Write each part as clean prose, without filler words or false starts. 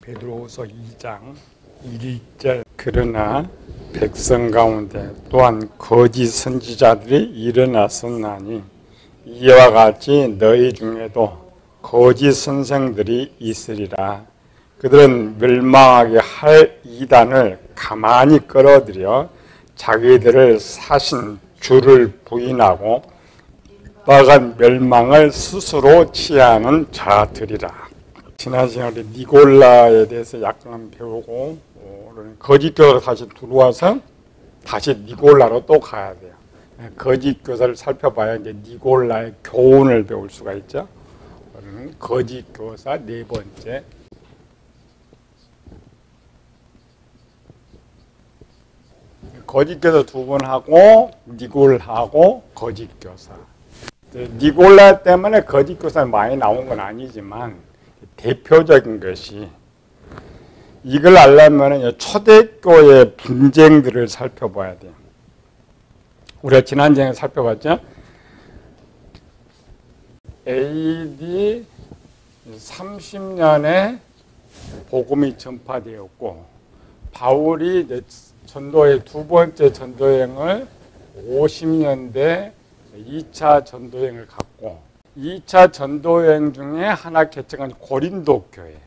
베드로후서 2장 1절 그러나 백성 가운데 또한 거짓 선지자들이 일어났었나니 이와 같이 너희 중에도 거짓 선생들이 있으리라. 그들은 멸망하게 할 이단을 가만히 끌어들여 자기들을 사신 주를 부인하고 나간 멸망을 스스로 취하는 자들이라. 지난 시간에 니골라에 대해서 약간 배우고 거짓 교사가 다시 들어와서 다시 니골라로 또 가야 돼요. 거짓 교사를 살펴봐야 이제 니골라의 교훈을 배울 수가 있죠. 거짓 교사 네 번째. 거짓 교사 두 번 하고 니골라하고 거짓 교사. 니골라 때문에 거짓 교사 많이 나온 건 아니지만 대표적인 것이 이걸 알려면 초대교회 분쟁들을 살펴봐야 돼요. 우리가 지난 장에 살펴봤죠. AD 30년에 복음이 전파되었고 바울이 전도의 두 번째 전도여행을 50년대 2차 전도여행을 갔고 2차 전도여행 중에 하나 개척한 고린도 교회,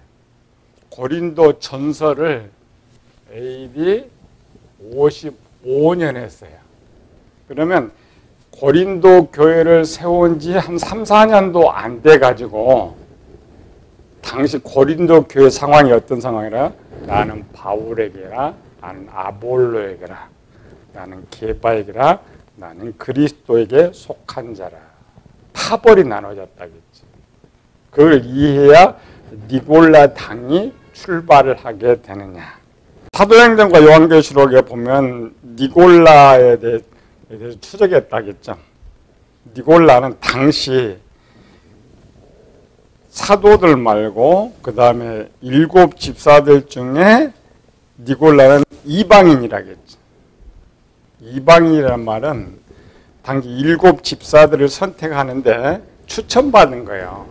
고린도 전설을 AD 55년 했어요. 그러면 고린도 교회를 세운 지 한 3, 4년도 안 돼가지고 당시 고린도 교회 상황이 어떤 상황이라? 나는 바울에게라, 나는 아볼로에게라, 나는 게바에게라, 나는 그리스도에게 속한 자라. 파벌이 나눠졌다겠지. 그걸 이해해야 니골라 당이 출발을 하게 되느냐. 사도행전과 요한계시록에 보면 니골라에 대해서 추적했다겠죠. 니골라는 당시 사도들 말고 그 다음에 7 집사들 중에 니골라는 이방인이라겠죠. 이방인이라는 말은 당시 7 집사들을 선택하는데 추천받은 거예요.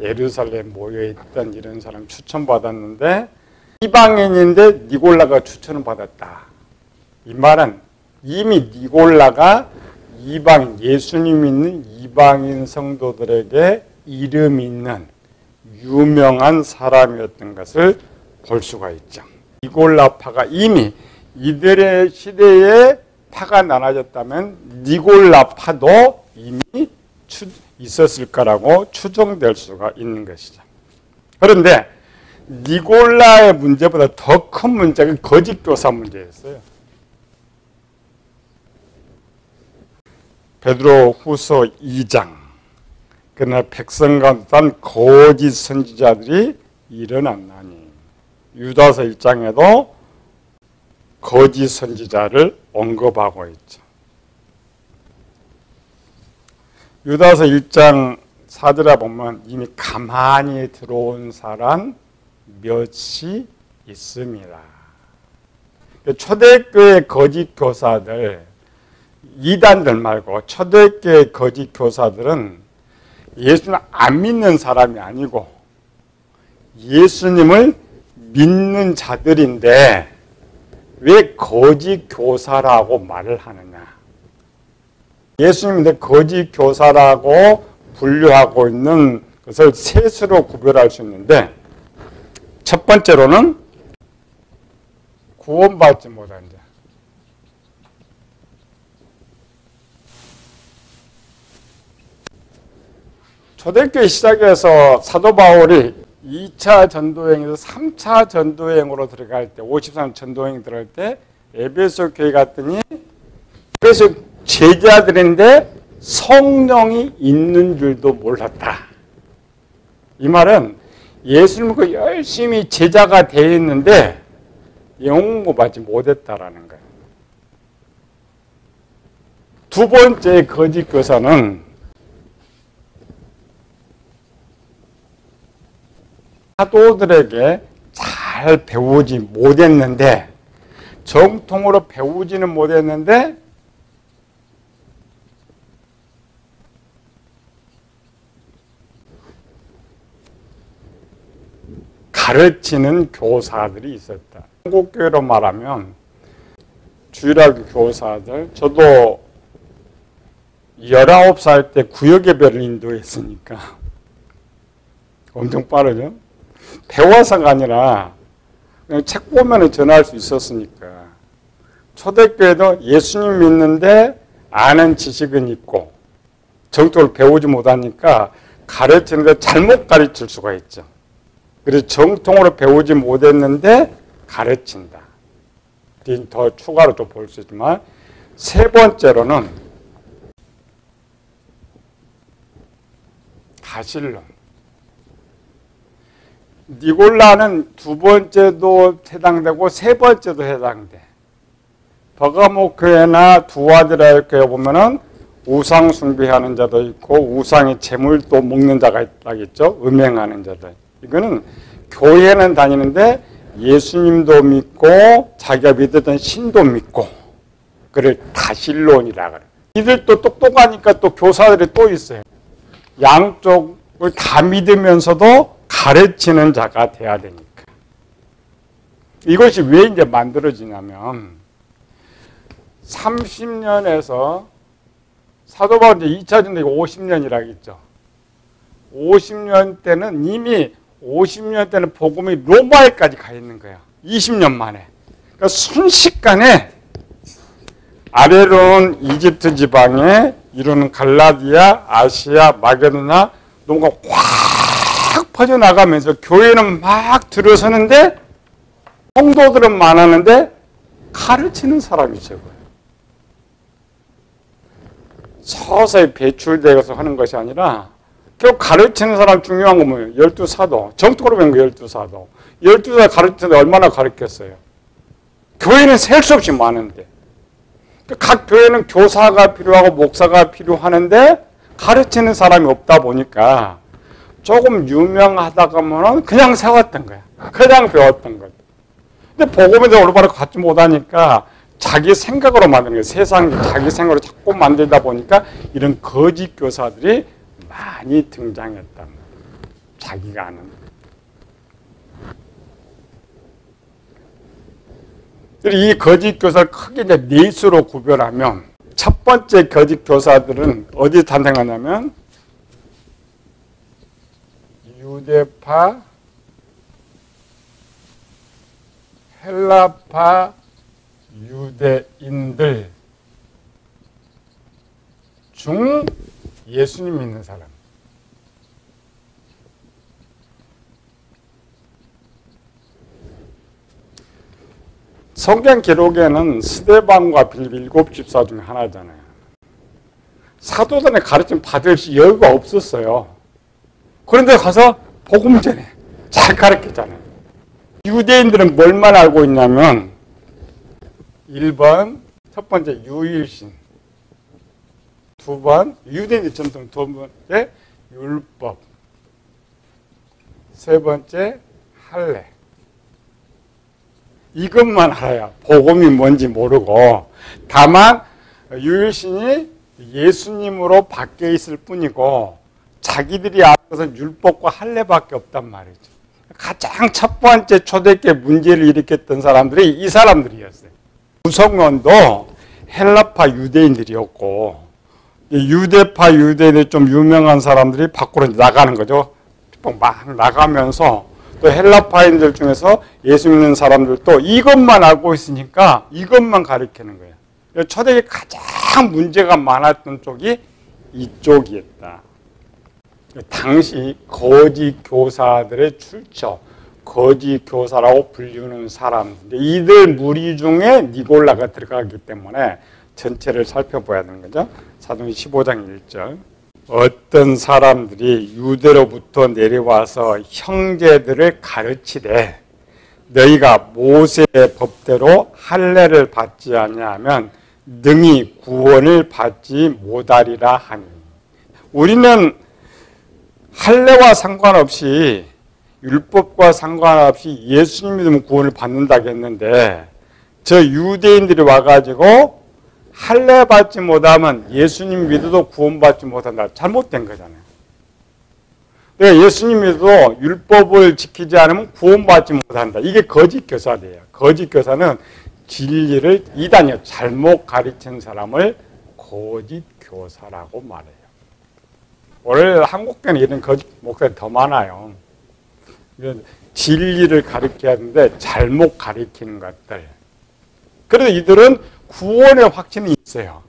예루살렘 모여있던 이런 사람 추천받았는데 이방인인데 니골라가 추천을 받았다. 이 말은 이미 니골라가 이방인, 예수님 있는 이방인 성도들에게 이름 있는 유명한 사람이었던 것을 볼 수가 있죠. 니골라파가 이미 이들의 시대에 파가 나눠졌다면 니골라파도 이미 있었을 거라고 추정될 수가 있는 것이죠. 그런데 니골라의 문제보다 더 큰 문제가 거짓 교사 문제였어요. 베드로후서 2장 그러나 백성 가운데 단 거짓 선지자들이 일어났나니 유다서 1장에도 거짓 선지자를 언급하고 있죠. 유다서 1장 4절에 보면 이미 가만히 들어온 사람 몇이 있습니다. 초대교회 거짓 교사들, 이단들 말고 초대교회 거짓 교사들은 예수를 안 믿는 사람이 아니고 예수님을 믿는 자들인데 왜 거짓 교사라고 말을 하느냐? 예수님인데 거짓 교사라고 분류하고 있는 것을 셋으로 구별할 수 있는데 첫 번째로는 구원받지 못한 자. 초대교회 시작해서 사도 바울이 2차 전도여행에서 3차 전도여행으로 들어갈 때 53 전도여행 들어갈 때 에베소 교회 갔더니 에베소 제자들인데 성령이 있는 줄도 몰랐다. 이 말은 예수님과 열심히 제자가 되어 있는데 영웅받지 못했다라는 거예요. 두 번째 거짓 교사는 사도들에게 잘 배우지 못했는데 정통으로 배우지는 못했는데 가르치는 교사들이 있었다. 한국교회로 말하면 주일학교 교사들, 저도 19살 때 구역예배를 인도했으니까 엄청 빠르죠. 배워서가 아니라 그냥 책 보면 전할 수 있었으니까. 초대교회도 예수님 믿는데 아는 지식은 있고 정통을 배우지 못하니까 가르치는데 잘못 가르칠 수가 있죠. 그래서 정통으로 배우지 못했는데 가르친다. 더 추가로 좀 볼 수 있지만, 세 번째로는 다신론. 니골라는 두 번째도 해당되고 세 번째도 해당돼. 버가모 교회나 두아디라 교회 보면은 우상 숭배하는 자도 있고 우상의 재물도 먹는 자가 있다겠죠. 음행하는 자들. 이거는 교회는 다니는데 예수님도 믿고 자기가 믿었던 신도 믿고, 그걸 다신론이라 그래. 이들도 똑똑하니까 또 교사들이 또 있어요. 양쪽을 다 믿으면서도 가르치는 자가 돼야 되니까. 이것이 왜 이제 만들어지냐면 30년에서 사도 바울이 2차 전쟁이 50년이라고 했죠. 50년 때는 이미 50년 때는 복음이 로마에까지 가 있는 거예요. 20년 만에. 그러니까 순식간에 아래로는 이집트 지방에, 이로는 갈라디아, 아시아, 마게도나 농가 확 퍼져나가면서 교회는 막 들어서는데 성도들은 많았는데 가르치는 사람이 적어요. 서서히 배출되어서 하는 것이 아니라 결국 가르치는 사람 중요한 건 뭐예요? 12사도. 정통으로 된 거 12사도. 12사 가르치는데 얼마나 가르쳤어요? 교회는 셀 수 없이 많은데. 각 교회는 교사가 필요하고 목사가 필요하는데 가르치는 사람이 없다 보니까 조금 유명하다가 하면 그냥 세웠던 거야. 그냥 배웠던 거야. 근데 복음에 대해 올바로 갖지 못하니까 자기 생각으로 만드는 거예요. 세상 자기 생각으로 자꾸 만들다 보니까 이런 거짓 교사들이 많이 등장했다. 자기가 아는. 이 거짓 교사를 크게 이제 네 수로 구별하면, 첫 번째 거짓 교사들은 어디 탄생하냐면 유대파, 헬라파, 유대인들 중 예수님 믿는 사람. 성경 기록에는 스데반과 빌립 7집사 중에 하나잖아요. 사도들의 가르침 받을 여유가 없었어요. 그런데 가서 복음 전해 잘 가르쳤잖아요. 유대인들은 뭘만 알고 있냐면 1번 첫 번째 유일신, 2번 유대인의 전통, 2번째 율법, 3번째 할례. 이것만 알아요. 복음이 뭔지 모르고. 다만 유일신이 예수님으로 바뀌어 있을 뿐이고 자기들이 알아서 율법과 할례밖에 없단 말이죠. 가장 첫 번째 초대교회 문제를 일으켰던 사람들이 이 사람들이었어요. 구성원도 헬라파 유대인들이었고, 유대파 유대인이 좀 유명한 사람들이 밖으로 나가는 거죠. 막 나가면서 또 헬라파인들 중에서 예수 믿는 사람들도 이것만 알고 있으니까 이것만 가르치는 거예요. 초대교회 가장 문제가 많았던 쪽이 이쪽이었다. 당시 거짓 교사들의 출처, 거짓 교사라고 불리는 사람들, 이들 무리 중에 니골라가 들어가기 때문에 전체를 살펴봐야 되는 거죠. 사도행전 15장 1절. 어떤 사람들이 유대로부터 내려와서 형제들을 가르치되 너희가 모세의 법대로 할례를 받지 아니하면 능히 구원을 받지 못하리라 하니. 우리는 할례와 상관없이, 율법과 상관없이 예수님 믿으면 구원을 받는다고 했는데, 저 유대인들이 와가지고 할례 받지 못하면 예수님 믿어도 구원받지 못한다. 잘못된 거잖아요. 예수님도 율법을 지키지 않으면 구원받지 못한다. 이게 거짓 교사예요. 거짓 교사는 진리를 이단이요. 잘못 가르친 사람을 거짓 교사라고 말해요. 원래 한국교는 이런 거짓 목사들이 더 많아요. 진리를 가르쳐야 하는데 잘못 가르치는 것들. 그래도 이들은 구원의 확신이 있어요.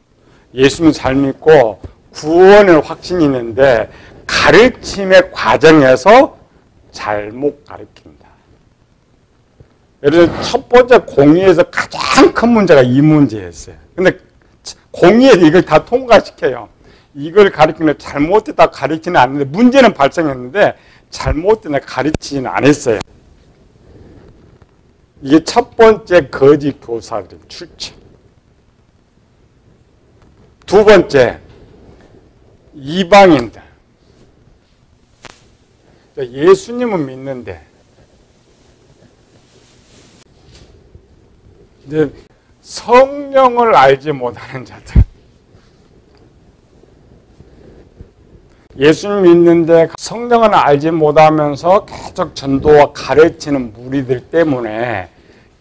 예수는 잘 믿고 구원의 확신이 있는데 가르침의 과정에서 잘못 가르친다. 예를 들어 첫 번째 공의에서 가장 큰 문제가 이 문제였어요. 근데 공의에서 이걸 다 통과시켜요. 이걸 가르치는 잘못됐다 가르치지는 않는데 문제는 발생했는데 잘못됐다 가르치지는 않았어요. 이게 첫 번째 거짓 교사들의 출처. 두 번째, 이방인들. 예수님은 믿는데 이제 성령을 알지 못하는 자들. 예수님 믿는데 성령을 알지 못하면서 계속 전도와 가르치는 무리들 때문에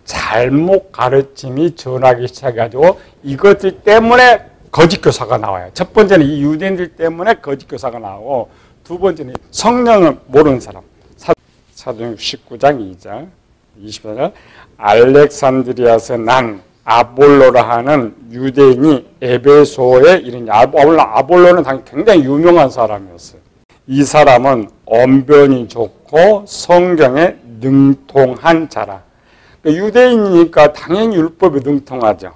잘못 가르침이 전하기 시작해가지고 이것들 때문에 거짓 교사가 나와요. 첫 번째는 이 유대인들 때문에 거짓 교사가 나오고 두 번째는 성령을 모르는 사람. 사도행전 19장 2절 24절 알렉산드리아에서 난 아볼로라 하는 유대인이 에베소에 이르니 아볼로는 굉장히 유명한 사람이었어요. 이 사람은 언변이 좋고 성경에 능통한 자라. 유대인이니까 당연히 율법에 능통하죠.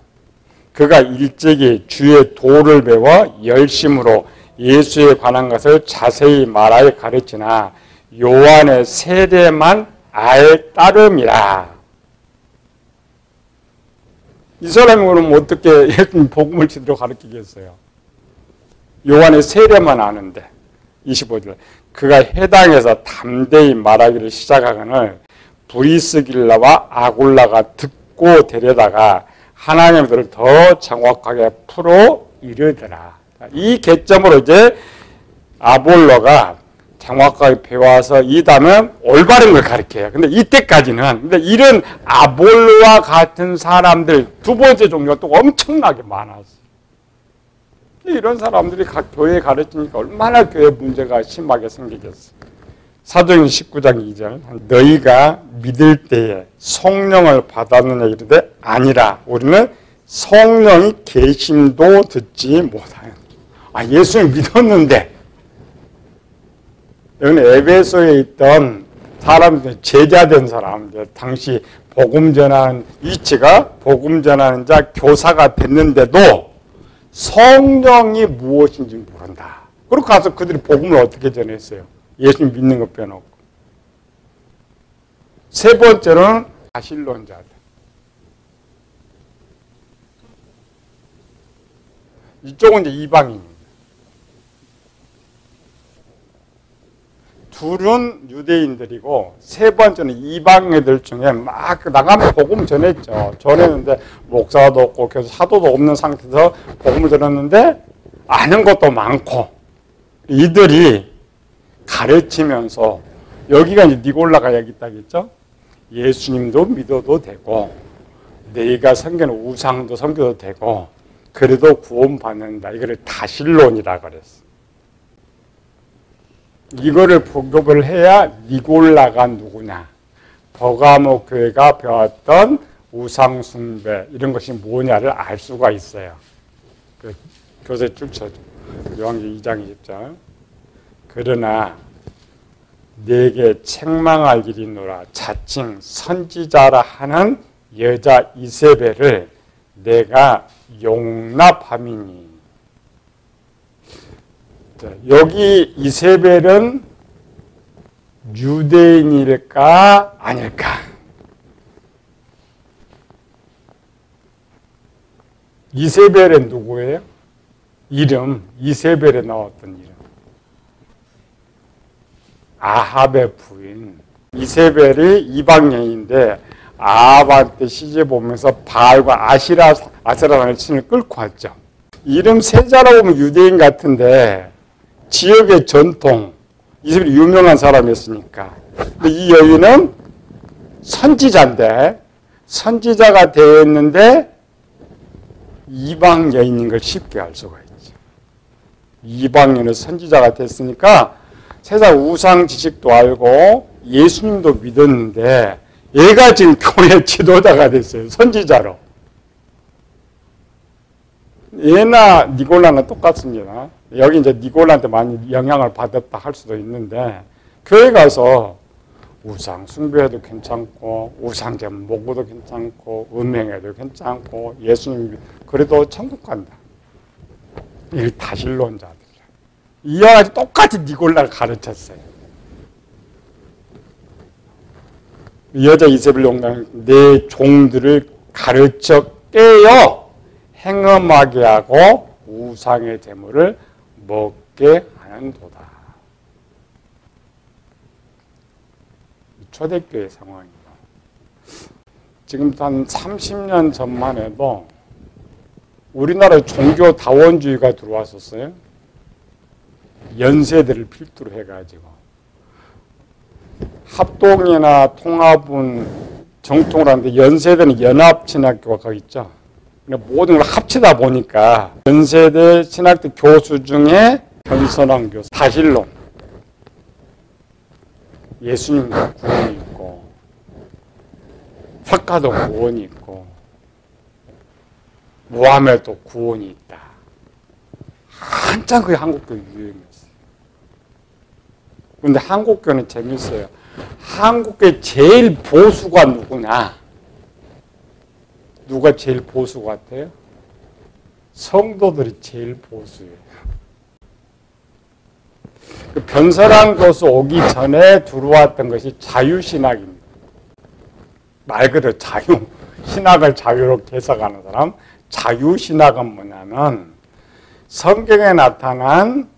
그가 일찍이 주의 도를 배워 열심으로 예수에 관한 것을 자세히 말하여 가르치나 요한의 세례만 알 따름이라. 이 사람이 그러면 어떻게 예수님 복음을 제대로 가르치겠어요? 요한의 세례만 아는데 25절 그가 해당해서 담대히 말하기를 시작하거늘 브리스길라와 아굴라가 듣고 데려다가 하나님의 뜻을 더 정확하게 풀어 이르더라. 이 개점으로 이제 아볼로가 정확하게 배워서 이 다음에 올바른 걸 가르쳐요. 근데 이때까지는 근데 이런 아볼로와 같은 사람들 두 번째 종류가 또 엄청나게 많았어요. 이런 사람들이 각 교회에 가르치니까 얼마나 교회 문제가 심하게 생기겠어요. 사도행전 19장 2절 너희가 믿을 때에 성령을 받았느냐 이르되 아니라 우리는 성령이 계심도 듣지 못하여. 예수님 믿었는데 여기는 에베소에 있던 사람들, 제자된 사람들, 당시 복음 전하는 위치가 복음 전하는 자 교사가 됐는데도 성령이 무엇인지 모른다. 그리고 가서 그들이 복음을 어떻게 전했어요? 예수님 믿는 것 빼놓고. 세 번째로는 가실론자들. 이쪽은 이제 이방인입니다. 둘은 유대인들이고 세 번째는 이방인들 중에 막 나가면 복음 전했죠. 전했는데 목사도 없고 그래서 사도도 없는 상태에서 복음을 전했는데 아는 것도 많고 이들이 가르치면서 여기가 이제 니골라가 여기 있다겠죠. 예수님도 믿어도 되고 내가 섬기는 우상도 섬겨도 되고 그래도 구원받는다. 이거를 다실론이라 그랬어. 이거를 복급을 해야 니골라가 누구냐. 버가모 교회가 배웠던 우상 숭배 이런 것이 뭐냐를 알 수가 있어요. 그 교세 출처죠. 요한계시록 2장 20절. 그러나 내게 책망할 일이 있노라. 자칭 선지자라 하는 여자 이세벨을 내가 용납함이니. 여기 이세벨은 유대인일까 아닐까? 이세벨은 누구예요? 이름, 이세벨에 나왔던 이름. 아합의 부인. 이세벨이 이방여인인데 아합한테 시집 오면서 바알과 아세라라는 신을 끌고 왔죠. 이름 세자라고 보면 유대인 같은데 지역의 전통, 이세벨이 유명한 사람이었으니까. 근데 이 여인은 선지자인데, 선지자가 되었는데 이방 여인인 걸 쉽게 알 수가 있죠. 이방 여인은 선지자가 됐으니까 세상 우상 지식도 알고 예수님도 믿었는데 얘가 지금 교회 지도자가 됐어요. 선지자로. 얘나 니골라는 똑같습니다. 여기 이제 니골라한테 많이 영향을 받았다 할 수도 있는데 교회 가서 우상 숭배해도 괜찮고 우상제 먹어도 괜찮고 음행해도 괜찮고 예수님 그래도 천국 간다. 이 다신론자들. 이와 같이 똑같이 니골라를 가르쳤어요. 여자 이세벨 용당이 내 종들을 가르쳐 깨어 행음하게 하고 우상의 제물을 먹게 하는도다. 초대교회 상황입니다. 지금 한 30년 전만 해도 우리나라에 종교 다원주의가 들어왔었어요. 연세대를 필두로 해가지고 합동이나 통합은 정통으로 하는데 연세대는 연합신학교가 거기 있죠. 모든 걸 합치다 보니까 연세대 신학대 교수 중에 변선왕 교수, 다신론, 예수님도 구원이 있고 석가도 구원이 있고 무함에도 구원이 있다. 한참 그게 한국교 유행이었어요. 그런데 한국교는 재밌어요. 한국교의 제일 보수가 누구냐? 누가 제일 보수 같아요? 성도들이 제일 보수예요. 그 변선왕 교수 오기 전에 들어왔던 것이 자유신학입니다. 말 그대로 자유, 신학을 자유롭게 해석하는 사람. 자유신학은 뭐냐면 성경에 나타난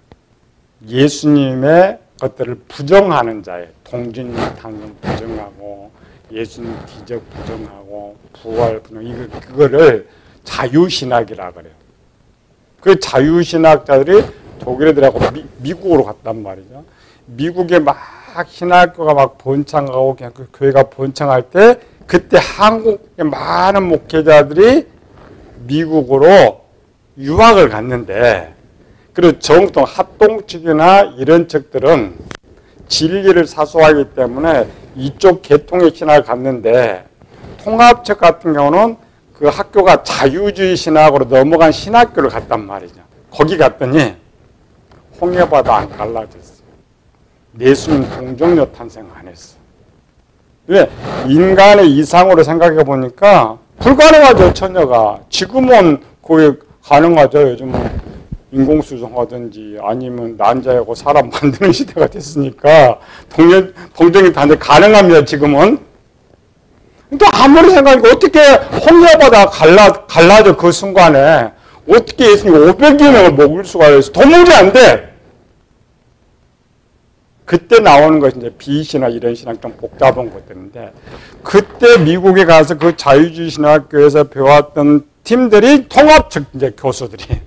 예수님의 것들을 부정하는 자예요. 동진님 탄생 부정하고 예수님 기적 부정하고 부활 부정 그거를 자유신학이라 그래요. 그 자유신학자들이 독일에 들어가고 미국으로 갔단 말이죠. 미국에 막 신학교가 막 번창하고 그 교회가 번창할 때 그때 한국의 많은 목회자들이 미국으로 유학을 갔는데 그리고 정통 합동 측이나 이런 측들은 진리를 사수하기 때문에 이쪽 계통의 신학을 갔는데 통합측 같은 경우는 그 학교가 자유주의 신학으로 넘어간 신학교를 갔단 말이죠. 거기 갔더니 홍해바다 안 갈라졌어요. 예수님 동정녀 탄생 안 했어. 왜? 인간의 이상으로 생각해 보니까 불가능하죠, 처녀가. 지금은 거의 가능하죠. 요즘은 인공수정하든지 아니면 난자하고 사람 만드는 시대가 됐으니까 동정이 단지 가능합니다, 지금은. 또 아무리 생각하니까 어떻게 홍해바다 갈라져 그 순간에 어떻게 예수님 500여 명을 먹을 수가 있어? 도무지 안 돼. 그때 나오는 것이 이제 비신학 이런 신학 좀 복잡한 것들인데 그때 미국에 가서 그 자유주의 신학교에서 배웠던 팀들이 통합측 이제 교수들이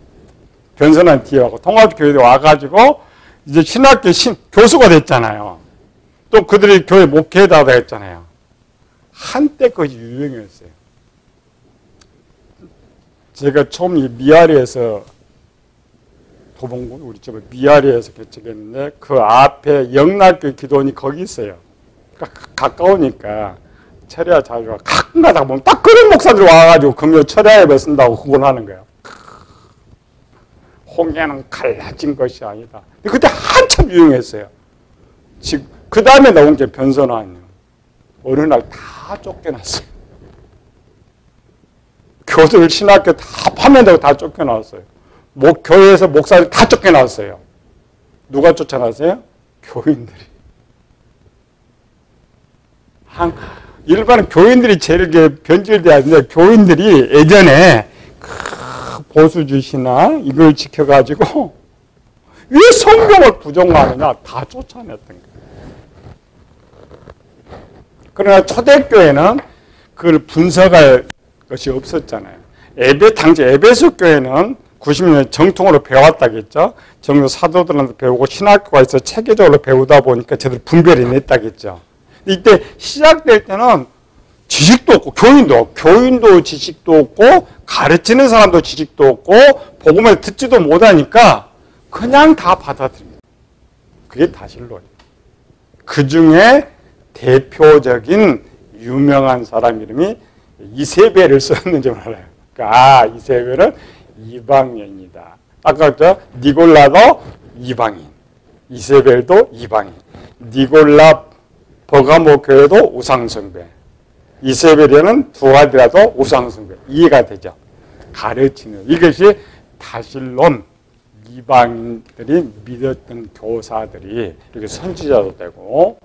변선한 뒤하고 통합교회에 와가지고 이제 신학교 교수가 됐잖아요. 또 그들이 교회 목회자가 했잖아요. 한때 그것이 유행이었어요. 제가 처음 이 미아리에서 도봉구 우리 집에 미아리에서 개척했는데 그 앞에 영락교 기도원이 거기 있어요. 그러니까 가까우니까 철야 자주가 가끔 가다 보면 딱 그런 목사들이 와가지고 금요 철야에 뱉는다고 구원하는 거예요. 홍해는 갈라진 것이 아니다. 그때 한참 유행했어요. 지금 그 다음에 나온 게 변선왕이에요. 어느 날 다 쫓겨났어요. 교들 신학교 다 파면되고 다 쫓겨났어요. 교회에서 목사들 다 쫓겨났어요. 누가 쫓아났어요? 교인들이. 일반 교인들이 제일 변질돼야 되는데 교인들이 예전에 보수주의 신학 이걸 지켜가지고 왜 성경을 부정하느냐 다 쫓아냈던 거예요. 그러나 초대교회는 그걸 분석할 것이 없었잖아요. 당시 에베소 교회는 90년 정통으로 배웠다겠죠. 정도 사도들한테 배우고 신학교가 있어 체계적으로 배우다 보니까 제대로 분별이 냈다겠죠. 이때 시작될 때는 지식도 없고 교인도 지식도 없고 가르치는 사람도 지식도 없고 복음을 듣지도 못하니까 그냥 다 받아들입니다. 그게 다실로예요. 그 중에 대표적인 유명한 사람 이름이 이세벨을 썼는지 알아요. 그러니까 이세벨은 이방인이다. 아까 니골라도 이방인, 이세벨도 이방인, 니골라 버가모 교회도 우상숭배, 이세벨에는 두 가지라도 우상숭배. 이해가 되죠? 가르치는 이것이 다실론 이방인들이 믿었던 교사들이 이렇게 선지자도 되고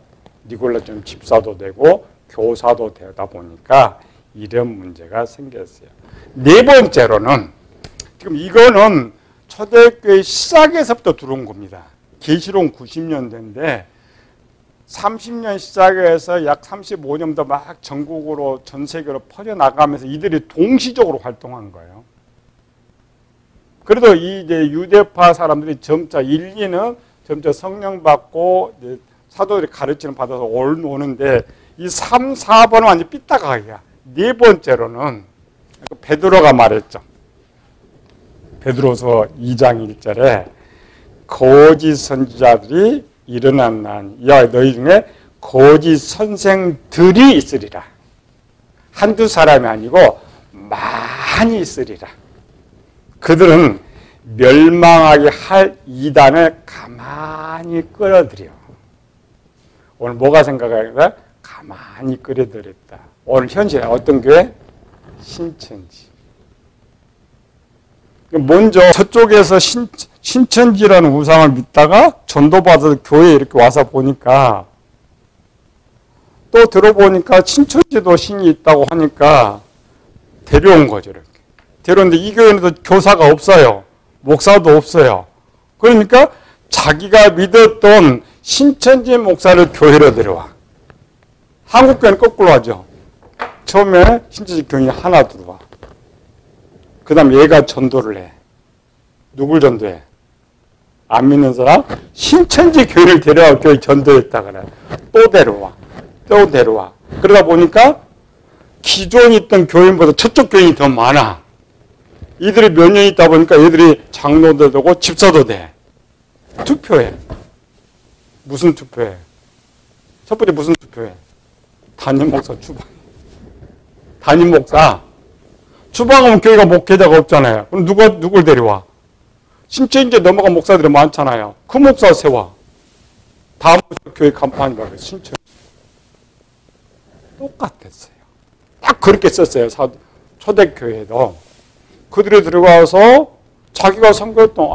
니골라처럼 집사도 되고 교사도 되다 보니까 이런 문제가 생겼어요. 네 번째로는 지금 이거는 초대교회 시작에서부터 들어온 겁니다. 계시록 90년대인데 30년 시작해서 약 35년도 막 전국으로 전 세계로 퍼져나가면서 이들이 동시적으로 활동한 거예요. 그래도 이제 유대파 사람들이 점차 1, 2는 점차 성령 받고 이제 사도들이 가르치는 받아서 오는데 이 3, 4번은 완전 삐딱하기야. 네 번째로는 베드로가 말했죠. 베드로서 2장 1절에 거짓 선지자들이 일어난 난 이와 너희 중에 거짓 선생들이 있으리라. 한두 사람이 아니고 많이 있으리라. 그들은 멸망하게 할 이단을 가만히 끌어들여. 오늘 뭐가 생각하니까 가만히 끌어들였다. 오늘 현실에 어떤 교회? 신천지. 먼저 저쪽에서 신천지라는 우상을 믿다가 전도받아서 교회에 이렇게 와서 보니까 또 들어보니까 신천지도 신이 있다고 하니까 데려온 거죠. 이렇게. 데려오는데 이 교회는 교사가 없어요. 목사도 없어요. 그러니까 자기가 믿었던 신천지 목사를 교회로 데려와. 한국 교회는 거꾸로 하죠. 처음에 신천지 교인이 하나 들어와. 그 다음 얘가 전도를 해. 누굴 전도해? 안 믿는 사람? 신천지 교회를 데려와 교회 전도했다 그래. 또 데려와. 또 데려와. 그러다 보니까 기존에 있던 교인보다 저쪽 교인이 더 많아. 이들이 몇 년 있다 보니까 얘들이 장로도 되고 집사도 돼. 투표해. 무슨 투표해? 첫 번째 무슨 투표해? 담임 목사 추방. 담임 목사. 추방하면 교회가 목회자가 없잖아요. 그럼 누굴 데려와? 신천지 넘어간 목사들이 많잖아요. 그 목사 세워. 다음 교회 간판이 바로 신천지. 똑같았어요. 딱 그렇게 썼어요. 초대교회도. 그들이 들어가서 자기가 선교했던,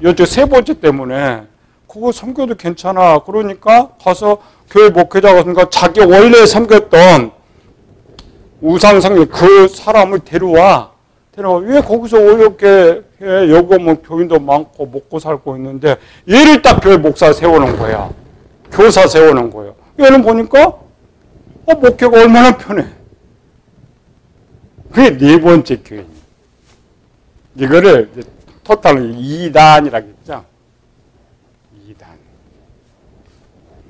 이제 세 번째 때문에 그거 선교도 괜찮아. 그러니까 가서 교회 목회자가 그러니까 자기 원래 섬겼던 우상상에 그 사람을 데려와. 왜 거기서 어렵게 해? 여기 뭐 교인도 많고 먹고 살고 있는데 얘를 딱 교회 목사 세우는 거야. 교사 세우는 거예요. 얘는 보니까 목회가 얼마나 편해. 그게 네 번째 교인이에요. 이거를 토탈로 2단이라고 했죠. 2단.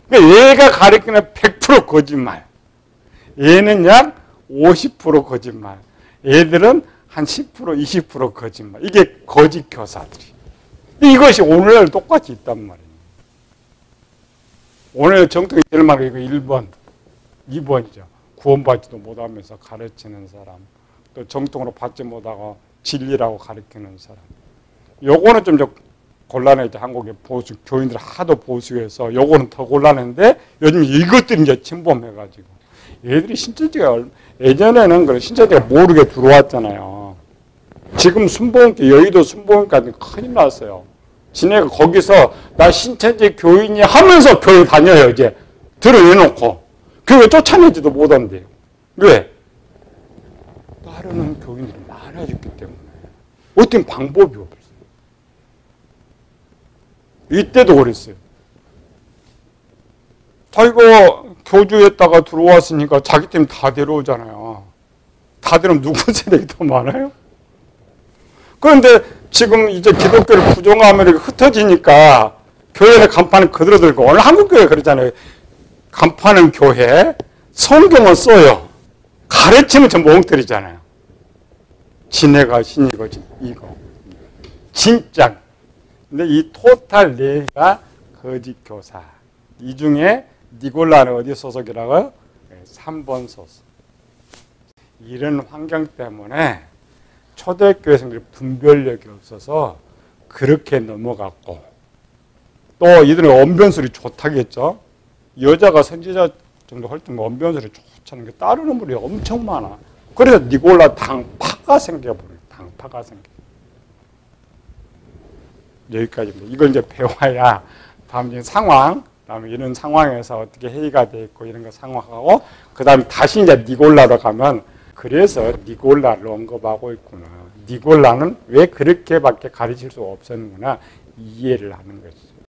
그러니까 얘가 가리키는 100% 거짓말. 얘는 약 50% 거짓말. 얘들은 한 10%, 20% 거짓말. 이게 거짓 교사들이. 이것이 오늘날 똑같이 있단 말이에요. 오늘 정통이 제일 많은 게 1번, 2번이죠. 구원받지도 못하면서 가르치는 사람. 또 정통으로 받지 못하고 진리라고 가르치는 사람. 요거는 좀 곤란해져. 한국의 보수, 교인들 하도 보수해서 요거는 더 곤란한데 요즘 이것들이 이제 침범해가지고. 얘들이 신천지가, 예전에는 그래, 신천지가 모르게 들어왔잖아요. 지금 순복음교, 여의도 순복음교까지 큰일 났어요. 지네가 거기서 나 신천지 교인이 하면서 교회 다녀요, 이제. 들어내놓고. 교회 쫓아내지도 못한대요. 왜? 따르는 교인들이 많아졌기 때문에. 어떤 방법이 없어요. 이때도 그랬어요. 자기가 교주했다가 들어왔으니까 자기 때문에 다 데려오잖아요. 다 데려오면 누구 세력이 더 많아요? 그런데 지금 이제 기독교를 부정하면 흩어지니까 교회의 간판은 그대로 들고, 오늘 한국교회 그러잖아요. 간판은 교회, 성경은 써요. 가르치면 전부 엉터리잖아요. 지네가 신이고 이거 진짜. 근데 이 토탈 레이가 거짓 교사. 이 중에 니골라는 어디 소속이라고요? 3번 소속. 이런 환경 때문에 초대교회 성들이 분별력이 없어서 그렇게 넘어갔고, 또 이들은 언변술이 좋다겠죠. 여자가 선지자 정도 할 때는 언변술이 좋다는 게 따르는 분이 엄청 많아. 그래서 니골라 당파가 생겨버려요. 당파가 생겨. 여기까지입니다. 이걸 이제 배워야 다음 이제 상황, 다음에 이런 상황에서 어떻게 회의가 돼 있고 이런 거 상황하고, 그 다음에 다시 이제 니골라로 가면, 그래서 니골라를 언급하고 있구나. 니골라는 왜 그렇게밖에 가르칠 수 없었는구나 이해를 하는 것이죠.